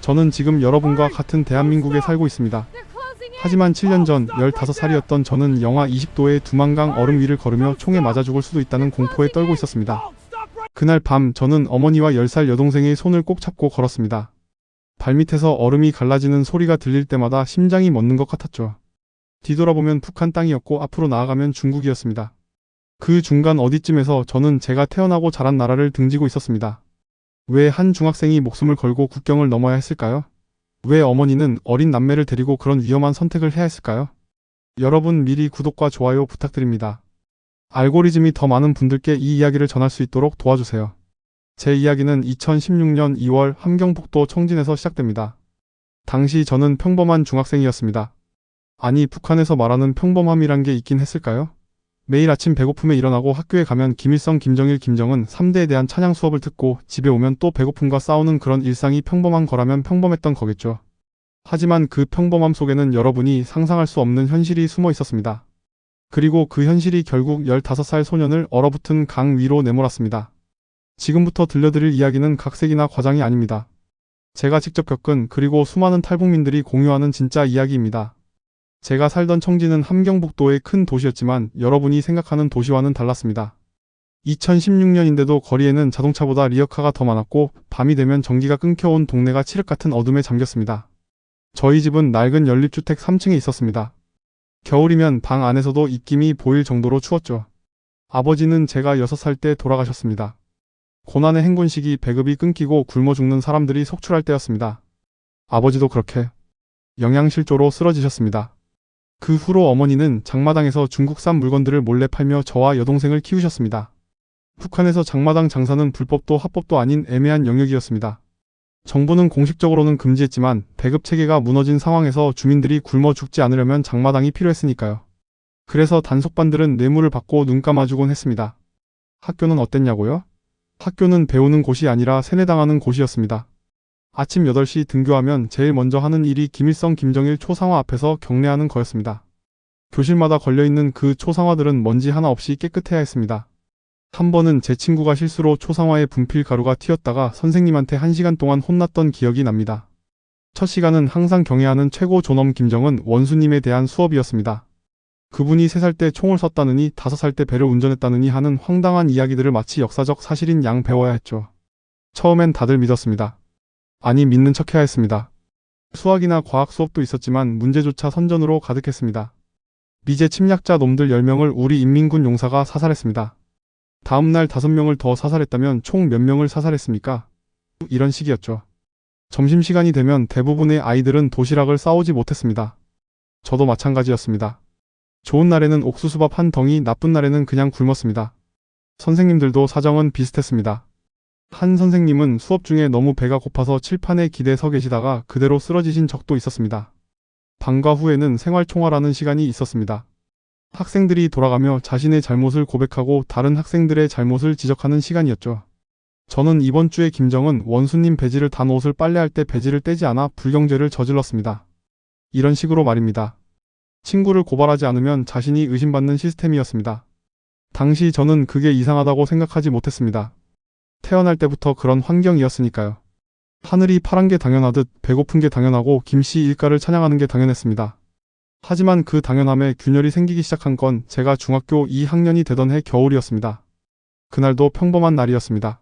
저는 지금 여러분과 같은 대한민국에 살고 있습니다. 하지만 7년 전 15살이었던 저는 영하 20도의 두만강 얼음 위를 걸으며 총에 맞아 죽을 수도 있다는 공포에 떨고 있었습니다. 그날 밤 저는 어머니와 10살 여동생의 손을 꼭 잡고 걸었습니다. 발밑에서 얼음이 갈라지는 소리가 들릴 때마다 심장이 멎는 것 같았죠. 뒤돌아보면 북한 땅이었고 앞으로 나아가면 중국이었습니다. 그 중간 어디쯤에서 저는 제가 태어나고 자란 나라를 등지고 있었습니다. 왜 한 중학생이 목숨을 걸고 국경을 넘어야 했을까요? 왜 어머니는 어린 남매를 데리고 그런 위험한 선택을 해야 했을까요? 여러분 미리 구독과 좋아요 부탁드립니다. 알고리즘이 더 많은 분들께 이 이야기를 전할 수 있도록 도와주세요. 제 이야기는 2016년 2월 함경북도 청진에서 시작됩니다. 당시 저는 평범한 중학생이었습니다. 아니 북한에서 말하는 평범함이란 게 있긴 했을까요? 매일 아침 배고픔에 일어나고 학교에 가면 김일성, 김정일, 김정은 3대에 대한 찬양 수업을 듣고 집에 오면 또 배고픔과 싸우는 그런 일상이 평범한 거라면 평범했던 거겠죠. 하지만 그 평범함 속에는 여러분이 상상할 수 없는 현실이 숨어 있었습니다. 그리고 그 현실이 결국 15살 소년을 얼어붙은 강 위로 내몰았습니다. 지금부터 들려드릴 이야기는 각색이나 과장이 아닙니다. 제가 직접 겪은 그리고 수많은 탈북민들이 공유하는 진짜 이야기입니다. 제가 살던 청진은 함경북도의 큰 도시였지만 여러분이 생각하는 도시와는 달랐습니다. 2016년인데도 거리에는 자동차보다 리어카가 더 많았고 밤이 되면 전기가 끊겨온 동네가 칠흑 같은 어둠에 잠겼습니다. 저희 집은 낡은 연립주택 3층에 있었습니다. 겨울이면 방 안에서도 입김이 보일 정도로 추웠죠. 아버지는 제가 6살 때 돌아가셨습니다. 고난의 행군 시기 배급이 끊기고 굶어 죽는 사람들이 속출할 때였습니다. 아버지도 그렇게 영양실조로 쓰러지셨습니다. 그 후로 어머니는 장마당에서 중국산 물건들을 몰래 팔며 저와 여동생을 키우셨습니다. 북한에서 장마당 장사는 불법도 합법도 아닌 애매한 영역이었습니다. 정부는 공식적으로는 금지했지만 배급체계가 무너진 상황에서 주민들이 굶어 죽지 않으려면 장마당이 필요했으니까요. 그래서 단속반들은 뇌물을 받고 눈 감아주곤 했습니다. 학교는 어땠냐고요? 학교는 배우는 곳이 아니라 세뇌당하는 곳이었습니다. 아침 8시 등교하면 제일 먼저 하는 일이 김일성, 김정일 초상화 앞에서 경례하는 거였습니다. 교실마다 걸려있는 그 초상화들은 먼지 하나 없이 깨끗해야 했습니다. 한 번은 제 친구가 실수로 초상화에 분필 가루가 튀었다가 선생님한테 1시간 동안 혼났던 기억이 납니다. 첫 시간은 항상 경애하는 최고 존엄 김정은 원수님에 대한 수업이었습니다. 그분이 3살 때 총을 쐈다느니 5살 때 배를 운전했다느니 하는 황당한 이야기들을 마치 역사적 사실인 양 배워야 했죠. 처음엔 다들 믿었습니다. 아니 믿는 척해야 했습니다. 수학이나 과학 수업도 있었지만 문제조차 선전으로 가득했습니다. 미제 침략자 놈들 10명을 우리 인민군 용사가 사살했습니다. 다음날 5명을 더 사살했다면 총 몇 명을 사살했습니까? 이런 식이었죠. 점심시간이 되면 대부분의 아이들은 도시락을 싸오지 못했습니다. 저도 마찬가지였습니다. 좋은 날에는 옥수수밥 한 덩이, 나쁜 날에는 그냥 굶었습니다. 선생님들도 사정은 비슷했습니다. 한 선생님은 수업 중에 너무 배가 고파서 칠판에 기대 서 계시다가 그대로 쓰러지신 적도 있었습니다. 방과 후에는 생활총화라는 시간이 있었습니다. 학생들이 돌아가며 자신의 잘못을 고백하고 다른 학생들의 잘못을 지적하는 시간이었죠. 저는 이번 주에 김정은 원수님 배지를 단 옷을 빨래할 때 배지를 떼지 않아 불경죄를 저질렀습니다. 이런 식으로 말입니다. 친구를 고발하지 않으면 자신이 의심받는 시스템이었습니다. 당시 저는 그게 이상하다고 생각하지 못했습니다. 태어날 때부터 그런 환경이었으니까요. 하늘이 파란 게 당연하듯 배고픈 게 당연하고 김씨 일가를 찬양하는 게 당연했습니다. 하지만 그 당연함에 균열이 생기기 시작한 건 제가 중학교 2학년이 되던 해 겨울이었습니다. 그날도 평범한 날이었습니다.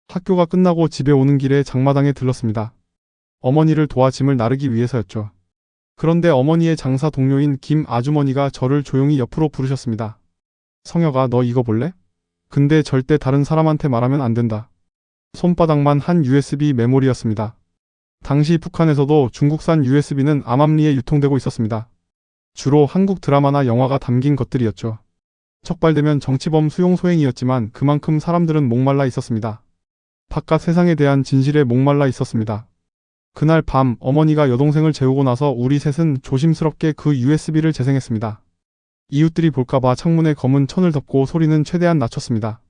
학교가 끝나고 집에 오는 길에 장마당에 들렀습니다. 어머니를 도와 짐을 나르기 위해서였죠. 그런데 어머니의 장사 동료인 김 아주머니가 저를 조용히 옆으로 부르셨습니다. 성혁아, 너 이거 볼래? 근데 절대 다른 사람한테 말하면 안 된다. 손바닥만 한 USB 메모리였습니다. 당시 북한에서도 중국산 USB는 암암리에 유통되고 있었습니다. 주로 한국 드라마나 영화가 담긴 것들이었죠. 척발되면 정치범 수용 소행이었지만 그만큼 사람들은 목말라 있었습니다. 바깥 세상에 대한 진실에 목말라 있었습니다. 그날 밤 어머니가 여동생을 재우고 나서 우리 셋은 조심스럽게 그 USB를 재생했습니다. 이웃들이 볼까봐 창문에 검은 천을 덮고 소리는 최대한 낮췄습니다.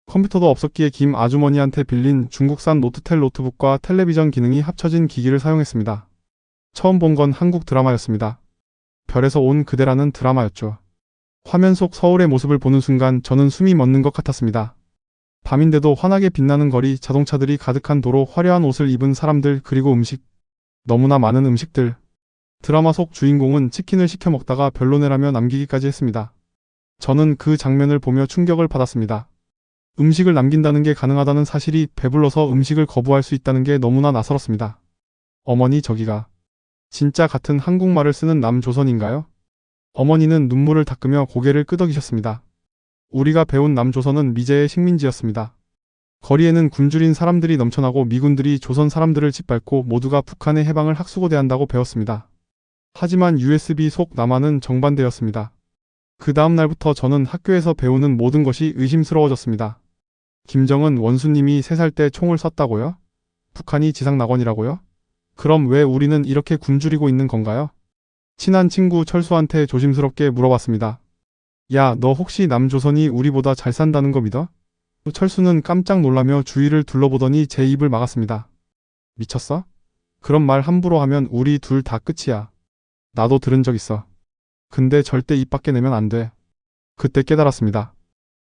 컴퓨터도 없었기에 김 아주머니한테 빌린 중국산 노트텔 노트북과 텔레비전 기능이 합쳐진 기기를 사용했습니다. 처음 본 건 한국 드라마였습니다. 별에서 온 그대라는 드라마였죠. 화면 속 서울의 모습을 보는 순간 저는 숨이 멎는 것 같았습니다. 밤인데도 환하게 빛나는 거리, 자동차들이 가득한 도로, 화려한 옷을 입은 사람들, 그리고 음식, 너무나 많은 음식들. 드라마 속 주인공은 치킨을 시켜 먹다가 별로네라며 남기기까지 했습니다. 저는 그 장면을 보며 충격을 받았습니다. 음식을 남긴다는 게 가능하다는 사실이 배불러서 음식을 거부할 수 있다는 게 너무나 낯설었습니다. 어머니 저기가 진짜 같은 한국말을 쓰는 남조선인가요? 어머니는 눈물을 닦으며 고개를 끄덕이셨습니다. 우리가 배운 남조선은 미제의 식민지였습니다. 거리에는 굶주린 사람들이 넘쳐나고 미군들이 조선 사람들을 짓밟고 모두가 북한의 해방을 학수고대한다고 배웠습니다. 하지만 USB 속 남한은 정반대였습니다. 그 다음 날부터 저는 학교에서 배우는 모든 것이 의심스러워졌습니다. 김정은 원수님이 3살 때 총을 쐈다고요? 북한이 지상낙원이라고요? 그럼 왜 우리는 이렇게 굶주리고 있는 건가요? 친한 친구 철수한테 조심스럽게 물어봤습니다. 야, 너 혹시 남조선이 우리보다 잘 산다는 거 믿어? 철수는 깜짝 놀라며 주위를 둘러보더니 제 입을 막았습니다. 미쳤어? 그런 말 함부로 하면 우리 둘 다 끝이야. 나도 들은 적 있어. 근데 절대 입 밖에 내면 안 돼. 그때 깨달았습니다.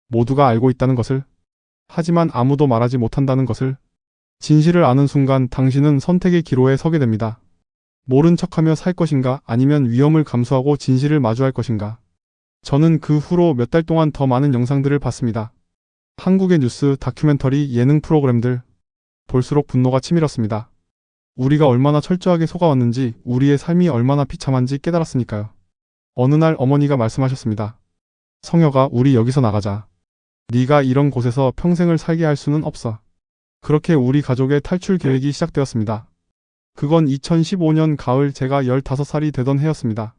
모두가 알고 있다는 것을. 하지만 아무도 말하지 못한다는 것을. 진실을 아는 순간 당신은 선택의 기로에 서게 됩니다. 모른 척하며 살 것인가 아니면 위험을 감수하고 진실을 마주할 것인가. 저는 그 후로 몇 달 동안 더 많은 영상들을 봤습니다. 한국의 뉴스, 다큐멘터리, 예능 프로그램들. 볼수록 분노가 치밀었습니다. 우리가 얼마나 철저하게 속아왔는지, 우리의 삶이 얼마나 비참한지 깨달았으니까요. 어느 날 어머니가 말씀하셨습니다. 성혁아, 우리 여기서 나가자. 네가 이런 곳에서 평생을 살게 할 수는 없어. 그렇게 우리 가족의 탈출 계획이 시작되었습니다. 그건 2015년 가을 제가 15살이 되던 해였습니다.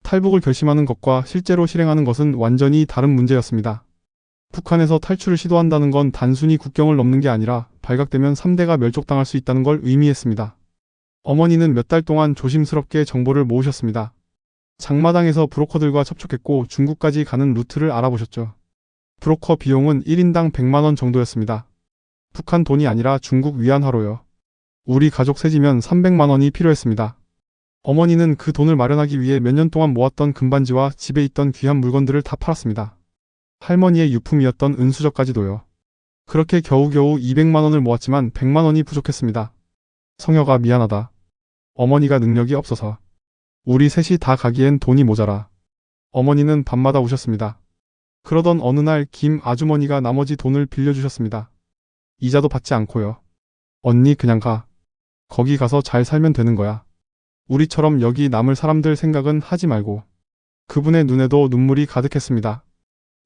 탈북을 결심하는 것과 실제로 실행하는 것은 완전히 다른 문제였습니다. 북한에서 탈출을 시도한다는 건 단순히 국경을 넘는 게 아니라 발각되면 3대가 멸족당할 수 있다는 걸 의미했습니다. 어머니는 몇 달 동안 조심스럽게 정보를 모으셨습니다. 장마당에서 브로커들과 접촉했고 중국까지 가는 루트를 알아보셨죠. 브로커 비용은 1인당 100만원 정도였습니다. 북한 돈이 아니라 중국 위안화로요. 우리 가족 셋이면 300만원이 필요했습니다. 어머니는 그 돈을 마련하기 위해 몇 년 동안 모았던 금반지와 집에 있던 귀한 물건들을 다 팔았습니다. 할머니의 유품이었던 은수저까지도요. 그렇게 겨우겨우 200만원을 모았지만 100만원이 부족했습니다. 성혁아, 미안하다. 어머니가 능력이 없어서. 우리 셋이 다 가기엔 돈이 모자라. 어머니는 밤마다 우셨습니다. 그러던 어느 날 김 아주머니가 나머지 돈을 빌려주셨습니다. 이자도 받지 않고요. 언니 그냥 가. 거기 가서 잘 살면 되는 거야. 우리처럼 여기 남을 사람들 생각은 하지 말고. 그분의 눈에도 눈물이 가득했습니다.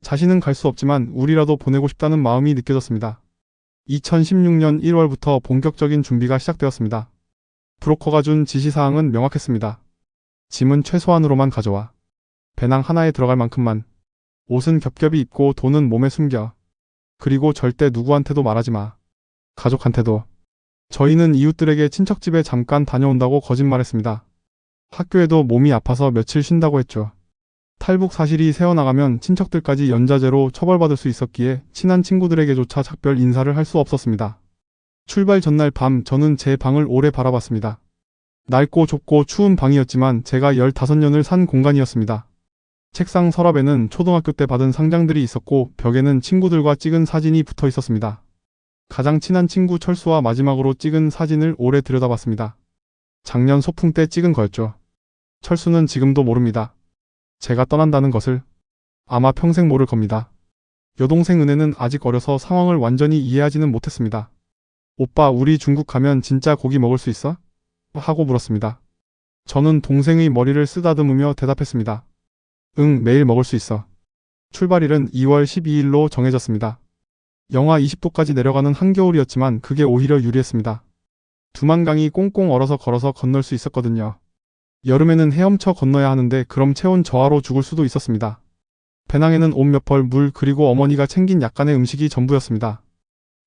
자신은 갈 수 없지만 우리라도 보내고 싶다는 마음이 느껴졌습니다. 2016년 1월부터 본격적인 준비가 시작되었습니다. 브로커가 준 지시사항은 명확했습니다. 짐은 최소한으로만 가져와. 배낭 하나에 들어갈 만큼만. 옷은 겹겹이 입고 돈은 몸에 숨겨. 그리고 절대 누구한테도 말하지 마. 가족한테도. 저희는 이웃들에게 친척집에 잠깐 다녀온다고 거짓말했습니다. 학교에도 몸이 아파서 며칠 쉰다고 했죠. 탈북 사실이 새어나가면 친척들까지 연좌제로 처벌받을 수 있었기에 친한 친구들에게조차 작별 인사를 할 수 없었습니다. 출발 전날 밤 저는 제 방을 오래 바라봤습니다. 낡고 좁고 추운 방이었지만 제가 15년을 산 공간이었습니다. 책상 서랍에는 초등학교 때 받은 상장들이 있었고 벽에는 친구들과 찍은 사진이 붙어 있었습니다. 가장 친한 친구 철수와 마지막으로 찍은 사진을 오래 들여다봤습니다. 작년 소풍 때 찍은 거였죠. 철수는 지금도 모릅니다. 제가 떠난다는 것을. 아마 평생 모를 겁니다. 여동생 은혜는 아직 어려서 상황을 완전히 이해하지는 못했습니다. 오빠, 우리 중국 가면 진짜 고기 먹을 수 있어? 하고 물었습니다. 저는 동생의 머리를 쓰다듬으며 대답했습니다. 응, 매일 먹을 수 있어. 출발일은 2월 12일로 정해졌습니다. 영하 20도까지 내려가는 한겨울이었지만 그게 오히려 유리했습니다. 두만강이 꽁꽁 얼어서 걸어서 건널 수 있었거든요. 여름에는 헤엄쳐 건너야 하는데 그럼 체온 저하로 죽을 수도 있었습니다. 배낭에는 옷 몇 벌, 물, 그리고 어머니가 챙긴 약간의 음식이 전부였습니다.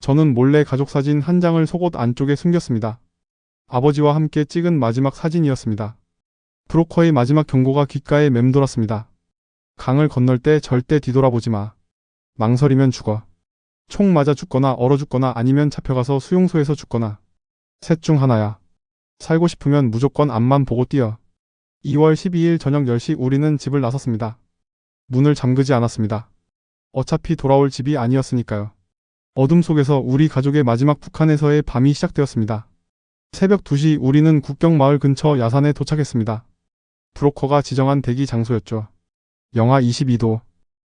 저는 몰래 가족 사진 한 장을 속옷 안쪽에 숨겼습니다. 아버지와 함께 찍은 마지막 사진이었습니다. 브로커의 마지막 경고가 귓가에 맴돌았습니다. 강을 건널 때 절대 뒤돌아보지 마. 망설이면 죽어. 총 맞아 죽거나 얼어 죽거나 아니면 잡혀가서 수용소에서 죽거나. 셋 중 하나야. 살고 싶으면 무조건 앞만 보고 뛰어. 2월 12일 저녁 10시 우리는 집을 나섰습니다. 문을 잠그지 않았습니다. 어차피 돌아올 집이 아니었으니까요. 어둠 속에서 우리 가족의 마지막 북한에서의 밤이 시작되었습니다. 새벽 2시 우리는 국경마을 근처 야산에 도착했습니다. 브로커가 지정한 대기 장소였죠. 영하 22도.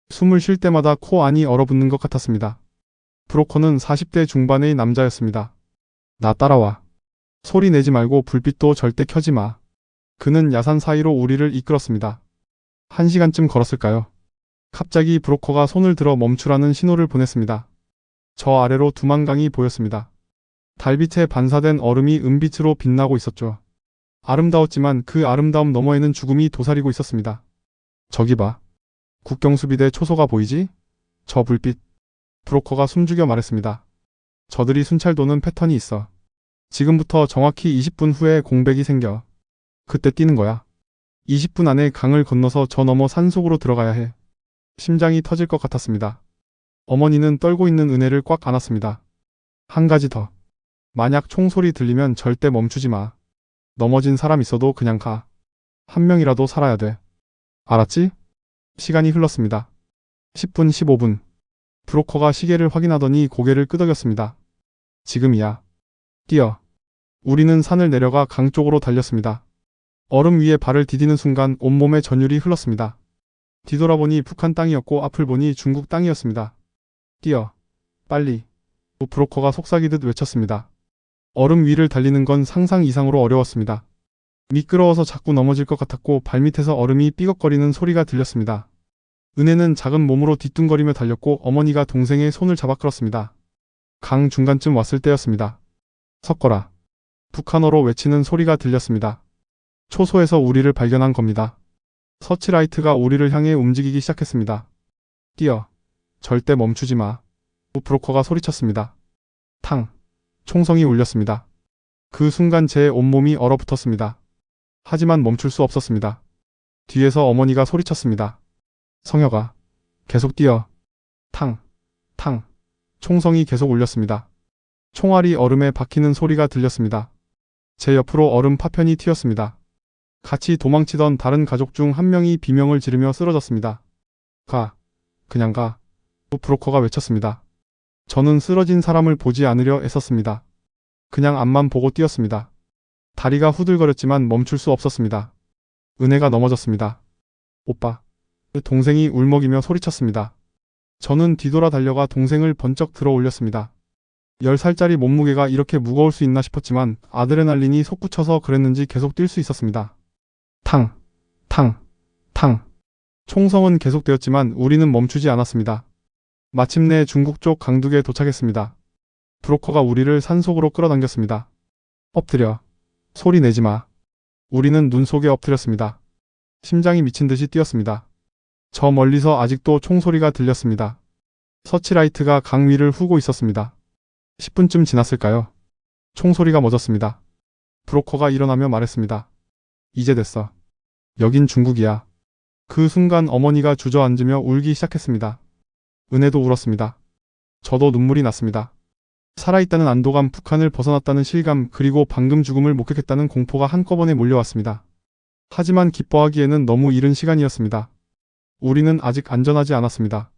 숨을 쉴 때마다 코 안이 얼어붙는 것 같았습니다. 브로커는 40대 중반의 남자였습니다. 나 따라와. 소리 내지 말고 불빛도 절대 켜지 마. 그는 야산 사이로 우리를 이끌었습니다. 1시간쯤 걸었을까요? 갑자기 브로커가 손을 들어 멈추라는 신호를 보냈습니다. 저 아래로 두만강이 보였습니다. 달빛에 반사된 얼음이 은빛으로 빛나고 있었죠. 아름다웠지만 그 아름다움 너머에는 죽음이 도사리고 있었습니다. 저기 봐. 국경수비대 초소가 보이지? 저 불빛. 브로커가 숨죽여 말했습니다. 저들이 순찰 도는 패턴이 있어. 지금부터 정확히 20분 후에 공백이 생겨. 그때 뛰는 거야. 20분 안에 강을 건너서 저 너머 산속으로 들어가야 해. 심장이 터질 것 같았습니다. 어머니는 떨고 있는 은혜를 꽉 안았습니다. 한 가지 더. 만약 총소리 들리면 절대 멈추지 마. 넘어진 사람 있어도 그냥 가. 한 명이라도 살아야 돼. 알았지? 시간이 흘렀습니다. 10분, 15분. 브로커가 시계를 확인하더니 고개를 끄덕였습니다. 지금이야. 뛰어. 우리는 산을 내려가 강 쪽으로 달렸습니다. 얼음 위에 발을 디디는 순간 온몸에 전율이 흘렀습니다. 뒤돌아보니 북한 땅이었고 앞을 보니 중국 땅이었습니다. 뛰어. 빨리. 브로커가 속삭이듯 외쳤습니다. 얼음 위를 달리는 건 상상 이상으로 어려웠습니다. 미끄러워서 자꾸 넘어질 것 같았고 발밑에서 얼음이 삐걱거리는 소리가 들렸습니다. 은혜는 작은 몸으로 뒤뚱거리며 달렸고 어머니가 동생의 손을 잡아 끌었습니다. 강 중간쯤 왔을 때였습니다. 섞어라. 북한어로 외치는 소리가 들렸습니다. 초소에서 우리를 발견한 겁니다. 서치라이트가 우리를 향해 움직이기 시작했습니다. 뛰어. 절대 멈추지 마. 브로커가 소리쳤습니다. 탕. 총성이 울렸습니다. 그 순간 제 온몸이 얼어붙었습니다. 하지만 멈출 수 없었습니다. 뒤에서 어머니가 소리쳤습니다. 성혁아. 계속 뛰어. 탕. 탕. 총성이 계속 울렸습니다. 총알이 얼음에 박히는 소리가 들렸습니다. 제 옆으로 얼음 파편이 튀었습니다. 같이 도망치던 다른 가족 중 한 명이 비명을 지르며 쓰러졌습니다. 가. 그냥 가. 브로커가 외쳤습니다. 저는 쓰러진 사람을 보지 않으려 애썼습니다. 그냥 앞만 보고 뛰었습니다. 다리가 후들거렸지만 멈출 수 없었습니다. 은혜가 넘어졌습니다. 오빠. 동생이 울먹이며 소리쳤습니다. 저는 뒤돌아 달려가 동생을 번쩍 들어 올렸습니다. 10살짜리 몸무게가 이렇게 무거울 수 있나 싶었지만 아드레날린이 솟구쳐서 그랬는지 계속 뛸 수 있었습니다. 탕, 탕, 탕. 총성은 계속되었지만 우리는 멈추지 않았습니다. 마침내 중국 쪽 강둑에 도착했습니다. 브로커가 우리를 산속으로 끌어당겼습니다. 엎드려. 소리 내지 마. 우리는 눈 속에 엎드렸습니다. 심장이 미친 듯이 뛰었습니다. 저 멀리서 아직도 총소리가 들렸습니다. 서치라이트가 강 위를 후고 있었습니다. 10분쯤 지났을까요? 총소리가 멎었습니다. 브로커가 일어나며 말했습니다. 이제 됐어. 여긴 중국이야. 그 순간 어머니가 주저앉으며 울기 시작했습니다. 은혜도 울었습니다. 저도 눈물이 났습니다. 살아있다는 안도감, 북한을 벗어났다는 실감, 그리고 방금 죽음을 목격했다는 공포가 한꺼번에 몰려왔습니다. 하지만 기뻐하기에는 너무 이른 시간이었습니다. 우리는 아직 안전하지 않았습니다.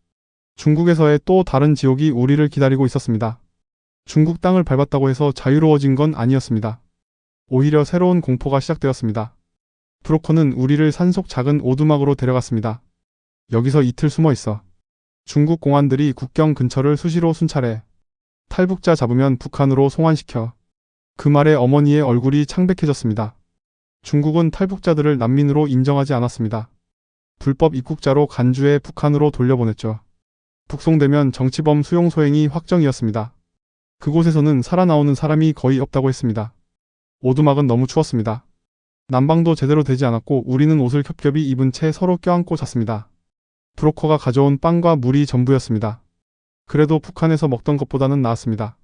중국에서의 또 다른 지옥이 우리를 기다리고 있었습니다. 중국 땅을 밟았다고 해서 자유로워진 건 아니었습니다. 오히려 새로운 공포가 시작되었습니다. 브로커는 우리를 산속 작은 오두막으로 데려갔습니다. 여기서 이틀 숨어 있어. 중국 공안들이 국경 근처를 수시로 순찰해. 탈북자 잡으면 북한으로 송환시켜. 그 말에 어머니의 얼굴이 창백해졌습니다. 중국은 탈북자들을 난민으로 인정하지 않았습니다. 불법 입국자로 간주해 북한으로 돌려보냈죠. 북송되면 정치범 수용 소행이 확정이었습니다. 그곳에서는 살아나오는 사람이 거의 없다고 했습니다. 오두막은 너무 추웠습니다. 난방도 제대로 되지 않았고 우리는 옷을 겹겹이 입은 채 서로 껴안고 잤습니다. 브로커가 가져온 빵과 물이 전부였습니다. 그래도 북한에서 먹던 것보다는 나았습니다.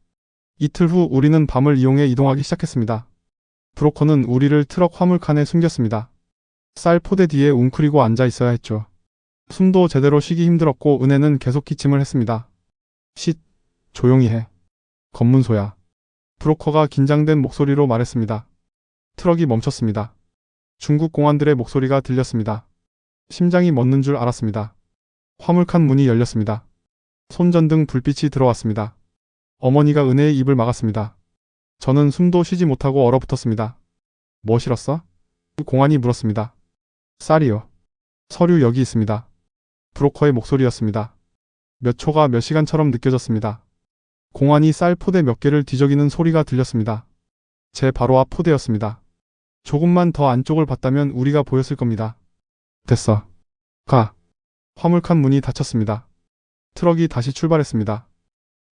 이틀 후 우리는 밤을 이용해 이동하기 시작했습니다. 브로커는 우리를 트럭 화물칸에 숨겼습니다. 쌀 포대 뒤에 웅크리고 앉아 있어야 했죠. 숨도 제대로 쉬기 힘들었고 은혜는 계속 기침을 했습니다. 쉿, 조용히 해. 검문소야. 브로커가 긴장된 목소리로 말했습니다. 트럭이 멈췄습니다. 중국 공안들의 목소리가 들렸습니다. 심장이 멎는 줄 알았습니다. 화물칸 문이 열렸습니다. 손전등 불빛이 들어왔습니다. 어머니가 은혜의 입을 막았습니다. 저는 숨도 쉬지 못하고 얼어붙었습니다. 뭐 실었어? 공안이 물었습니다. 쌀이요. 서류 여기 있습니다. 브로커의 목소리였습니다. 몇 초가 몇 시간처럼 느껴졌습니다. 공안이 쌀 포대 몇 개를 뒤적이는 소리가 들렸습니다. 제 바로 앞 포대였습니다. 조금만 더 안쪽을 봤다면 우리가 보였을 겁니다. 됐어. 가. 화물칸 문이 닫혔습니다. 트럭이 다시 출발했습니다.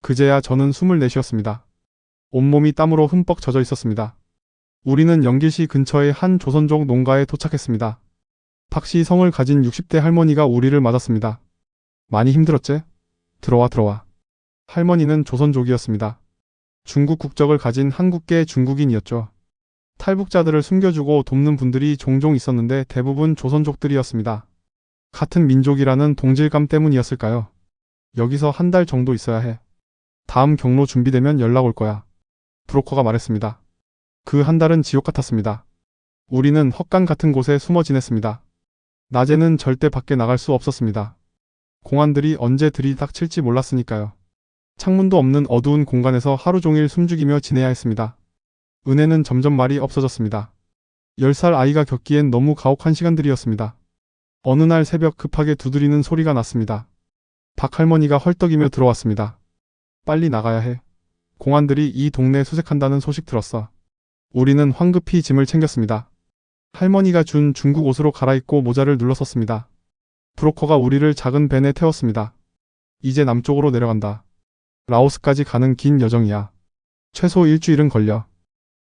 그제야 저는 숨을 내쉬었습니다. 온몸이 땀으로 흠뻑 젖어 있었습니다. 우리는 영길시 근처의 한 조선족 농가에 도착했습니다. 박씨 성을 가진 60대 할머니가 우리를 맞았습니다. 많이 힘들었지? 들어와. 할머니는 조선족이었습니다. 중국 국적을 가진 한국계 중국인이었죠. 탈북자들을 숨겨주고 돕는 분들이 종종 있었는데 대부분 조선족들이었습니다. 같은 민족이라는 동질감 때문이었을까요? 여기서 한 달 정도 있어야 해. 다음 경로 준비되면 연락 올 거야. 브로커가 말했습니다. 그 한 달은 지옥 같았습니다. 우리는 헛간 같은 곳에 숨어 지냈습니다. 낮에는 절대 밖에 나갈 수 없었습니다. 공안들이 언제 들이닥칠지 몰랐으니까요. 창문도 없는 어두운 공간에서 하루 종일 숨죽이며 지내야 했습니다. 은혜는 점점 말이 없어졌습니다. 10살 아이가 겪기엔 너무 가혹한 시간들이었습니다. 어느 날 새벽 급하게 두드리는 소리가 났습니다. 박 할머니가 헐떡이며 들어왔습니다. 빨리 나가야 해. 공안들이 이 동네 수색한다는 소식 들었어. 우리는 황급히 짐을 챙겼습니다. 할머니가 준 중국 옷으로 갈아입고 모자를 눌렀었습니다. 브로커가 우리를 작은 밴에 태웠습니다. 이제 남쪽으로 내려간다. 라오스까지 가는 긴 여정이야. 최소 일주일은 걸려.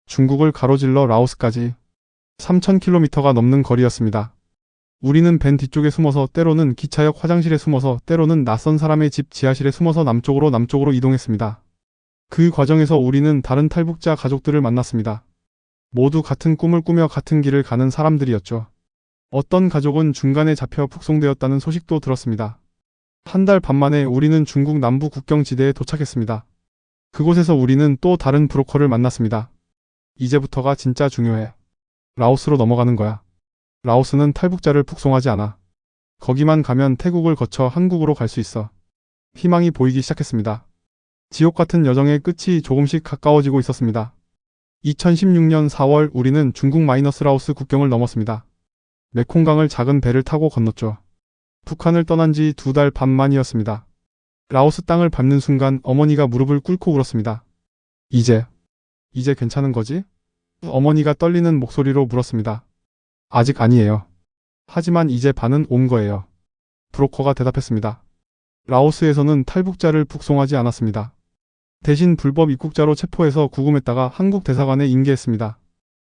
중국을 가로질러 라오스까지 3,000km가 넘는 거리였습니다. 우리는 밴 뒤쪽에 숨어서 때로는 기차역 화장실에 숨어서 때로는 낯선 사람의 집 지하실에 숨어서 남쪽으로 이동했습니다. 그 과정에서 우리는 다른 탈북자 가족들을 만났습니다. 모두 같은 꿈을 꾸며 같은 길을 가는 사람들이었죠. 어떤 가족은 중간에 잡혀 북송되었다는 소식도 들었습니다. 한 달 반 만에 우리는 중국 남부 국경지대에 도착했습니다. 그곳에서 우리는 또 다른 브로커를 만났습니다. 이제부터가 진짜 중요해. 라오스로 넘어가는 거야. 라오스는 탈북자를 북송하지 않아. 거기만 가면 태국을 거쳐 한국으로 갈 수 있어. 희망이 보이기 시작했습니다. 지옥 같은 여정의 끝이 조금씩 가까워지고 있었습니다. 2016년 4월 우리는 중국 마이너스 라오스 국경을 넘었습니다. 메콩강을 작은 배를 타고 건넜죠. 북한을 떠난 지 2달 반 만이었습니다. 라오스 땅을 밟는 순간 어머니가 무릎을 꿇고 울었습니다. 이제 괜찮은 거지? 어머니가 떨리는 목소리로 물었습니다. 아직 아니에요. 하지만 이제 반은 온 거예요. 브로커가 대답했습니다. 라오스에서는 탈북자를 북송하지 않았습니다. 대신 불법 입국자로 체포해서 구금했다가 한국 대사관에 인계했습니다.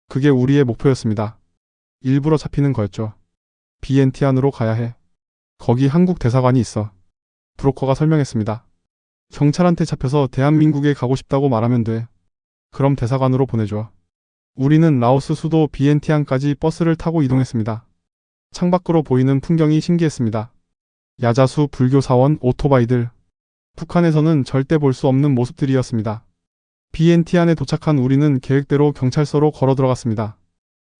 그게 우리의 목표였습니다. 일부러 잡히는 거였죠. 비엔티안으로 가야 해. 거기 한국 대사관이 있어. 브로커가 설명했습니다. 경찰한테 잡혀서 대한민국에 가고 싶다고 말하면 돼. 그럼 대사관으로 보내줘. 우리는 라오스 수도 비엔티안까지 버스를 타고 이동했습니다. 창밖으로 보이는 풍경이 신기했습니다. 야자수, 불교 사원, 오토바이들. 북한에서는 절대 볼 수 없는 모습들이었습니다. 비엔티안에 도착한 우리는 계획대로 경찰서로 걸어 들어갔습니다.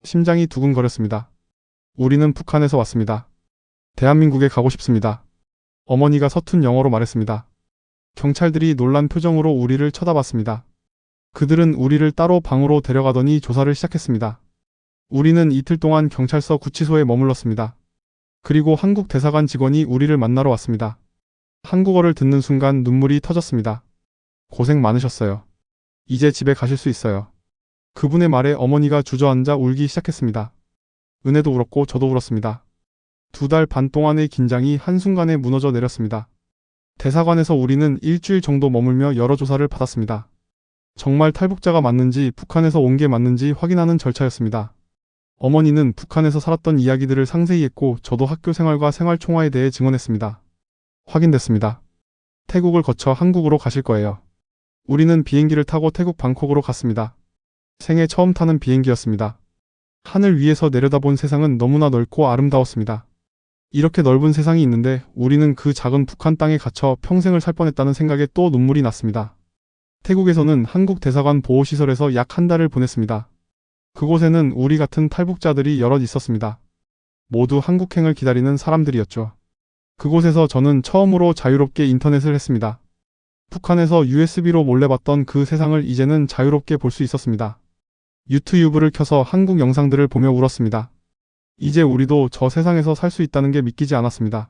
심장이 두근거렸습니다. 우리는 북한에서 왔습니다. 대한민국에 가고 싶습니다. 어머니가 서툰 영어로 말했습니다. 경찰들이 놀란 표정으로 우리를 쳐다봤습니다. 그들은 우리를 따로 방으로 데려가더니 조사를 시작했습니다. 우리는 이틀 동안 경찰서 구치소에 머물렀습니다. 그리고 한국 대사관 직원이 우리를 만나러 왔습니다. 한국어를 듣는 순간 눈물이 터졌습니다. 고생 많으셨어요. 이제 집에 가실 수 있어요. 그분의 말에 어머니가 주저앉아 울기 시작했습니다. 은혜도 울었고 저도 울었습니다. 2달 반 동안의 긴장이 한순간에 무너져 내렸습니다. 대사관에서 우리는 일주일 정도 머물며 여러 조사를 받았습니다. 정말 탈북자가 맞는지 북한에서 온 게 맞는지 확인하는 절차였습니다. 어머니는 북한에서 살았던 이야기들을 상세히 했고 저도 학교 생활과 생활총화에 대해 증언했습니다. 확인됐습니다. 태국을 거쳐 한국으로 가실 거예요. 우리는 비행기를 타고 태국 방콕으로 갔습니다. 생애 처음 타는 비행기였습니다. 하늘 위에서 내려다본 세상은 너무나 넓고 아름다웠습니다. 이렇게 넓은 세상이 있는데 우리는 그 작은 북한 땅에 갇혀 평생을 살 뻔했다는 생각에 또 눈물이 났습니다. 태국에서는 한국 대사관 보호시설에서 약 한 달을 보냈습니다. 그곳에는 우리 같은 탈북자들이 여럿 있었습니다. 모두 한국행을 기다리는 사람들이었죠. 그곳에서 저는 처음으로 자유롭게 인터넷을 했습니다. 북한에서 USB로 몰래 봤던 그 세상을 이제는 자유롭게 볼 수 있었습니다. 유튜브를 켜서 한국 영상들을 보며 울었습니다. 이제 우리도 저 세상에서 살 수 있다는 게 믿기지 않았습니다.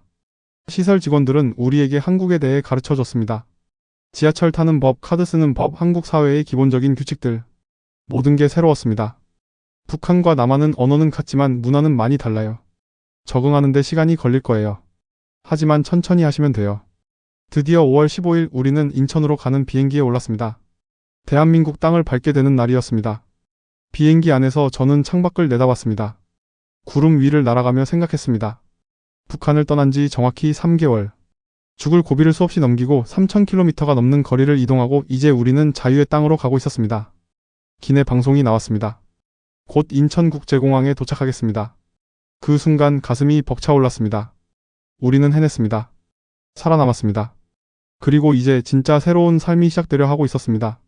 시설 직원들은 우리에게 한국에 대해 가르쳐 줬습니다. 지하철 타는 법, 카드 쓰는 법, 한국 사회의 기본적인 규칙들. 모든 게 새로웠습니다. 북한과 남한은 언어는 같지만 문화는 많이 달라요. 적응하는데 시간이 걸릴 거예요. 하지만 천천히 하시면 돼요. 드디어 5월 15일 우리는 인천으로 가는 비행기에 올랐습니다. 대한민국 땅을 밟게 되는 날이었습니다. 비행기 안에서 저는 창밖을 내다봤습니다. 구름 위를 날아가며 생각했습니다. 북한을 떠난 지 정확히 3개월. 죽을 고비를 수없이 넘기고 3,000km가 넘는 거리를 이동하고 이제 우리는 자유의 땅으로 가고 있었습니다. 기내 방송이 나왔습니다. 곧 인천국제공항에 도착하겠습니다. 그 순간 가슴이 벅차올랐습니다. 우리는 해냈습니다. 살아남았습니다. 그리고 이제 진짜 새로운 삶이 시작되려 하고 있었습니다.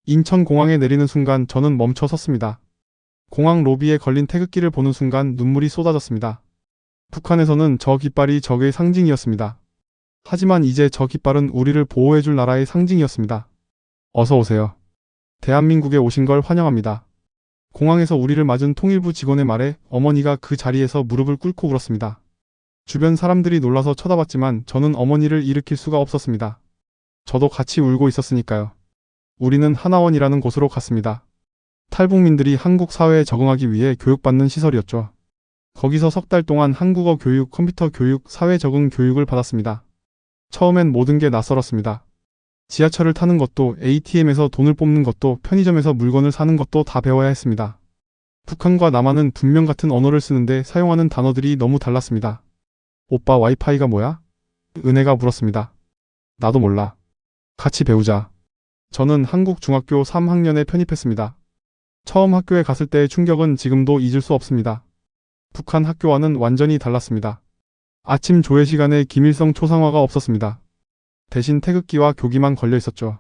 인천공항에 내리는 순간 저는 멈춰 섰습니다. 공항 로비에 걸린 태극기를 보는 순간 눈물이 쏟아졌습니다. 북한에서는 저 깃발이 적의 상징이었습니다. 하지만 이제 저 깃발은 우리를 보호해줄 나라의 상징이었습니다. 어서 오세요. 대한민국에 오신 걸 환영합니다. 공항에서 우리를 맞은 통일부 직원의 말에 어머니가 그 자리에서 무릎을 꿇고 울었습니다. 주변 사람들이 놀라서 쳐다봤지만 저는 어머니를 일으킬 수가 없었습니다. 저도 같이 울고 있었으니까요. 우리는 하나원이라는 곳으로 갔습니다. 탈북민들이 한국 사회에 적응하기 위해 교육받는 시설이었죠. 거기서 석 달 동안 한국어 교육, 컴퓨터 교육, 사회 적응 교육을 받았습니다. 처음엔 모든 게 낯설었습니다. 지하철을 타는 것도, ATM에서 돈을 뽑는 것도, 편의점에서 물건을 사는 것도 다 배워야 했습니다. 북한과 남한은 분명 같은 언어를 쓰는데 사용하는 단어들이 너무 달랐습니다. 오빠 와이파이가 뭐야? 은혜가 물었습니다. 나도 몰라. 같이 배우자. 저는 한국 중학교 3학년에 편입했습니다. 처음 학교에 갔을 때의 충격은 지금도 잊을 수 없습니다. 북한 학교와는 완전히 달랐습니다. 아침 조회 시간에 김일성 초상화가 없었습니다. 대신 태극기와 교기만 걸려 있었죠.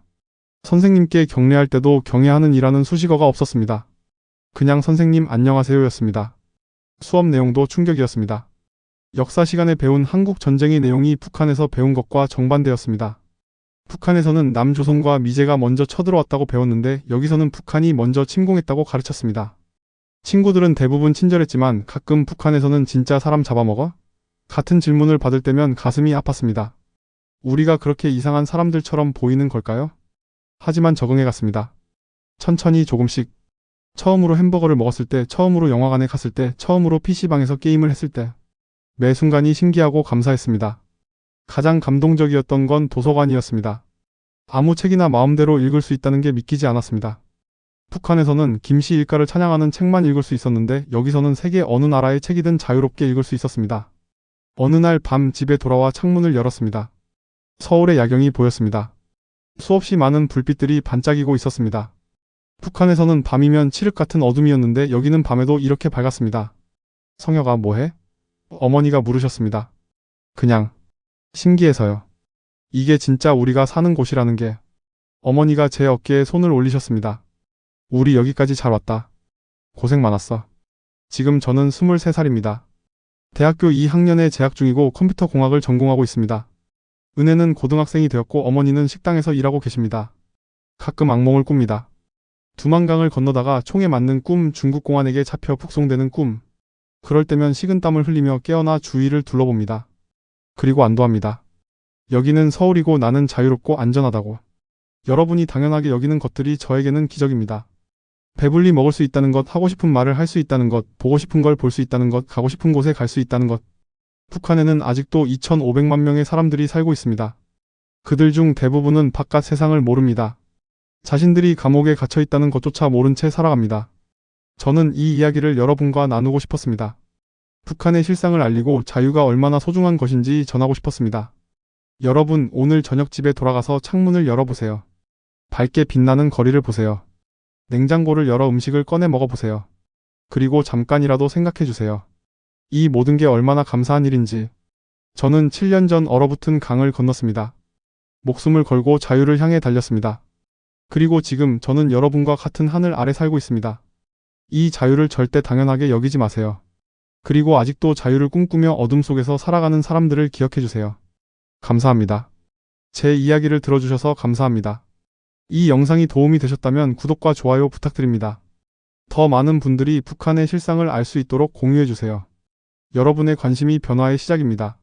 선생님께 경례할 때도 경례하는 이라는 수식어가 없었습니다. 그냥 선생님 안녕하세요였습니다. 수업 내용도 충격이었습니다. 역사 시간에 배운 한국 전쟁의 내용이 북한에서 배운 것과 정반대였습니다. 북한에서는 남조선과 미제가 먼저 쳐들어왔다고 배웠는데 여기서는 북한이 먼저 침공했다고 가르쳤습니다. 친구들은 대부분 친절했지만 가끔 북한에서는 진짜 사람 잡아먹어? 같은 질문을 받을 때면 가슴이 아팠습니다. 우리가 그렇게 이상한 사람들처럼 보이는 걸까요? 하지만 적응해갔습니다. 천천히 조금씩. 처음으로 햄버거를 먹었을 때, 처음으로 영화관에 갔을 때, 처음으로 PC방에서 게임을 했을 때. 매 순간이 신기하고 감사했습니다. 가장 감동적이었던 건 도서관이었습니다. 아무 책이나 마음대로 읽을 수 있다는 게 믿기지 않았습니다. 북한에서는 김씨 일가를 찬양하는 책만 읽을 수 있었는데 여기서는 세계 어느 나라의 책이든 자유롭게 읽을 수 있었습니다. 어느 날 밤 집에 돌아와 창문을 열었습니다. 서울의 야경이 보였습니다. 수없이 많은 불빛들이 반짝이고 있었습니다. 북한에서는 밤이면 칠흑 같은 어둠이었는데 여기는 밤에도 이렇게 밝았습니다. 성혁아 뭐해? 어머니가 물으셨습니다. 그냥 신기해서요. 이게 진짜 우리가 사는 곳이라는 게. 어머니가 제 어깨에 손을 올리셨습니다. 우리 여기까지 잘 왔다. 고생 많았어. 지금 저는 23살입니다. 대학교 2학년에 재학 중이고 컴퓨터 공학을 전공하고 있습니다. 은혜는 고등학생이 되었고 어머니는 식당에서 일하고 계십니다. 가끔 악몽을 꿉니다. 두만강을 건너다가 총에 맞는 꿈, 중국 공안에게 잡혀 북송되는 꿈. 그럴 때면 식은땀을 흘리며 깨어나 주위를 둘러봅니다. 그리고 안도합니다. 여기는 서울이고 나는 자유롭고 안전하다고. 여러분이 당연하게 여기는 것들이 저에게는 기적입니다. 배불리 먹을 수 있다는 것, 하고 싶은 말을 할 수 있다는 것, 보고 싶은 걸 볼 수 있다는 것, 가고 싶은 곳에 갈 수 있다는 것. 북한에는 아직도 2,500만 명의 사람들이 살고 있습니다. 그들 중 대부분은 바깥 세상을 모릅니다. 자신들이 감옥에 갇혀 있다는 것조차 모른 채 살아갑니다. 저는 이 이야기를 여러분과 나누고 싶었습니다. 북한의 실상을 알리고 자유가 얼마나 소중한 것인지 전하고 싶었습니다. 여러분, 오늘 저녁 집에 돌아가서 창문을 열어보세요. 밝게 빛나는 거리를 보세요. 냉장고를 열어 음식을 꺼내 먹어보세요. 그리고 잠깐이라도 생각해주세요. 이 모든 게 얼마나 감사한 일인지. 저는 7년 전 얼어붙은 강을 건넜습니다. 목숨을 걸고 자유를 향해 달렸습니다. 그리고 지금 저는 여러분과 같은 하늘 아래 살고 있습니다. 이 자유를 절대 당연하게 여기지 마세요. 그리고 아직도 자유를 꿈꾸며 어둠 속에서 살아가는 사람들을 기억해주세요. 감사합니다. 제 이야기를 들어주셔서 감사합니다. 이 영상이 도움이 되셨다면 구독과 좋아요 부탁드립니다. 더 많은 분들이 북한의 실상을 알 수 있도록 공유해주세요. 여러분의 관심이 변화의 시작입니다.